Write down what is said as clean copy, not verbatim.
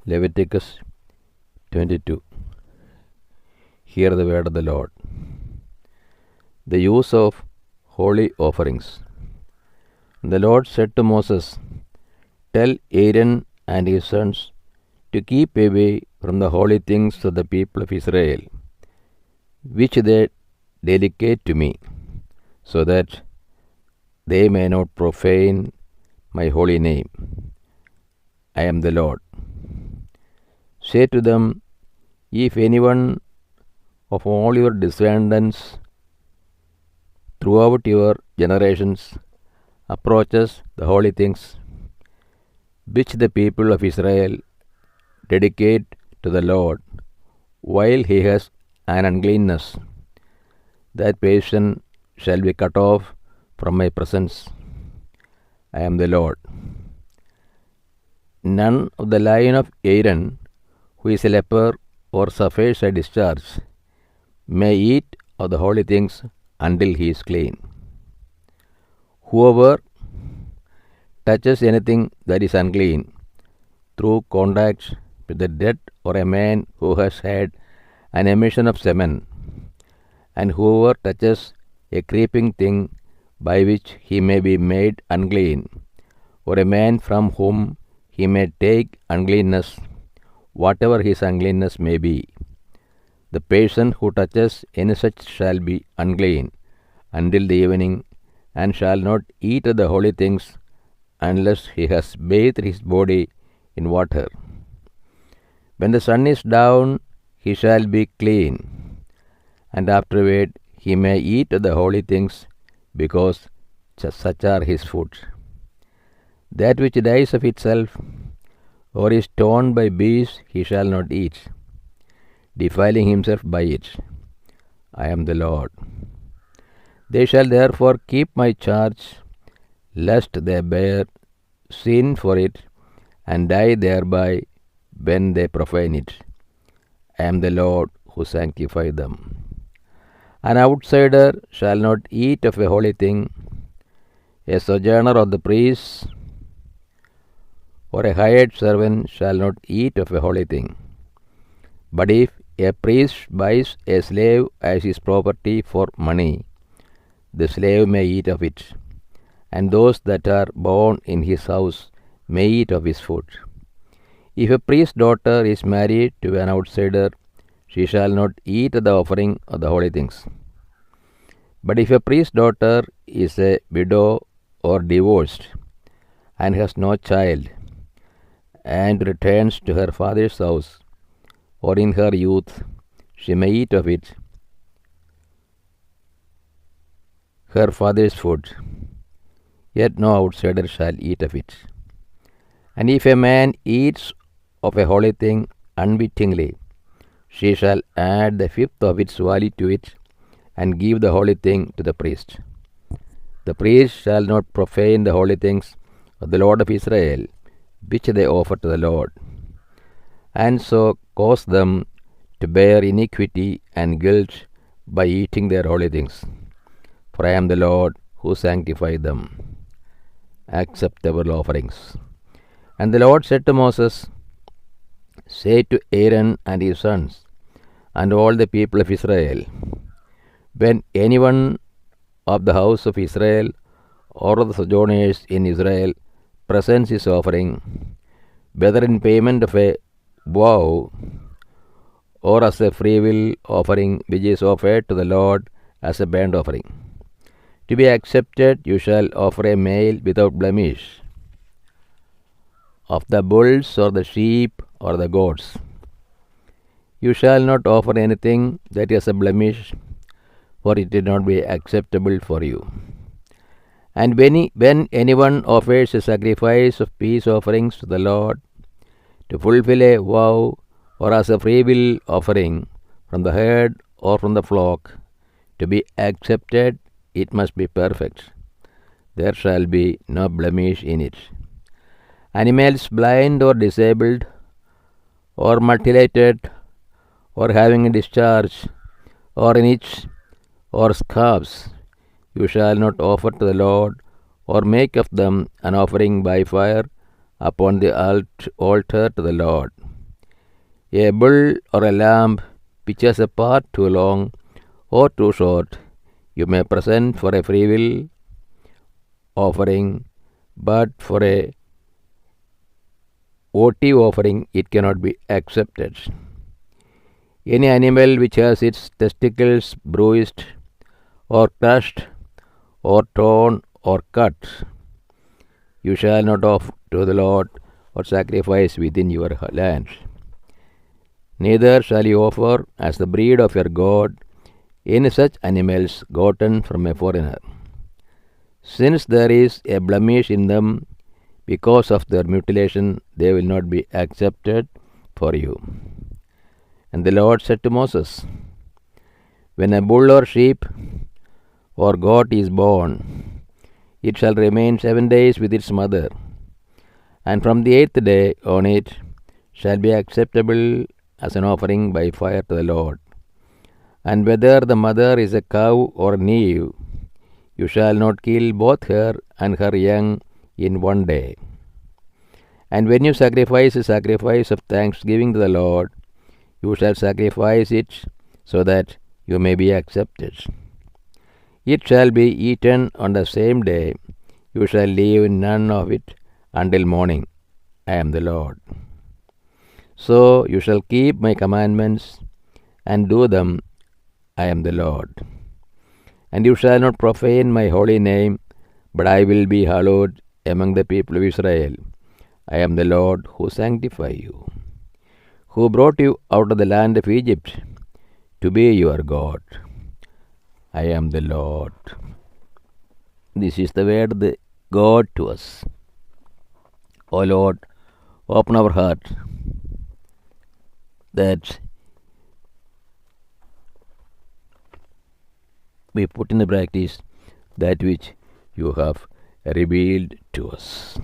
Leviticus 22. Hear the word of the Lord. The use of holy offerings. The Lord said to Moses, "Tell Aaron and his sons to keep away from the holy things of the people of Israel, which they dedicate to me, so that they may not profane my holy name. I am the Lord. Say to them, if anyone of all your descendants throughout your generations approaches the holy things which the people of Israel dedicate to the Lord, while he has an uncleanness, that person shall be cut off from my presence. I am the Lord. None of the line of Aaron, who is a leper or suffers a discharge, may eat of the holy things until he is clean. Whoever touches anything that is unclean through contact with the dead or a man who has had an emission of semen, and whoever touches a creeping thing by which he may be made unclean, or a man from whom he may take uncleanness, whatever his uncleanness may be, the person who touches any such shall be unclean until the evening, and shall not eat of the holy things unless he has bathed his body in water. When the sun is down, he shall be clean, and afterward he may eat of the holy things, because such are his foods. That which dies of itself, or is torn by beasts, he shall not eat, defiling himself by it. I am the Lord. They shall therefore keep my charge, lest they bear sin for it, and die thereby when they profane it. I am the Lord who sanctify them. An outsider shall not eat of a holy thing, a sojourner of the priests, or a hired servant shall not eat of a holy thing. But if a priest buys a slave as his property for money, the slave may eat of it, and those that are born in his house may eat of his food. If a priest's daughter is married to an outsider, she shall not eat of the offering of the holy things. But if a priest's daughter is a widow or divorced, and has no child, and returns to her father's house, or in her youth, she may eat of it, her father's food, yet no outsider shall eat of it. And if a man eats of a holy thing unwittingly, she shall add the fifth of its value to it, and give the holy thing to the priest. The priest shall not profane the holy things of the Lord of Israel, which they offer to the Lord, and so cause them to bear iniquity and guilt by eating their holy things. For I am the Lord who sanctify them. Acceptable offerings. And the Lord said to Moses, say to Aaron and his sons, and all the people of Israel, when anyone of the house of Israel or of the sojourners in Israel presents his offering, whether in payment of a vow or as a freewill offering which is offered to the Lord as a burnt offering, to be accepted you shall offer a male without blemish, of the bulls or the sheep or the goats. You shall not offer anything that is a blemish, for it did not be acceptable for you. And when anyone offers a sacrifice of peace offerings to the Lord, to fulfill a vow, or as a freewill offering from the herd or from the flock, to be accepted, it must be perfect. There shall be no blemish in it. Animals blind or disabled, or mutilated, or having a discharge, or an itch, or scabs, you shall not offer to the Lord, or make of them an offering by fire upon the altar to the Lord. A bull or a lamb which has a part too long or too short, you may present for a freewill offering, but for a votive offering it cannot be accepted. Any animal which has its testicles bruised or crushed or torn or cut, you shall not offer to the Lord or sacrifice within your land. Neither shall you offer as the breed of your God any such animals gotten from a foreigner. Since there is a blemish in them because of their mutilation, they will not be accepted for you. And the Lord said to Moses, when a bull or sheep or goat is born, it shall remain 7 days with its mother, and from the 8th day on it shall be acceptable as an offering by fire to the Lord. And whether the mother is a cow or an ewe, you shall not kill both her and her young in 1 day. And when you sacrifice a sacrifice of thanksgiving to the Lord, you shall sacrifice it so that you may be accepted. It shall be eaten on the same day. You shall leave none of it until morning. I am the Lord. So you shall keep my commandments and do them. I am the Lord. And you shall not profane my holy name, but I will be hallowed among the people of Israel. I am the Lord who sanctify you, who brought you out of the land of Egypt to be your God. I am the Lord. This is the word of the God to us. O Lord, open our heart that we put in the practice that which you have revealed to us.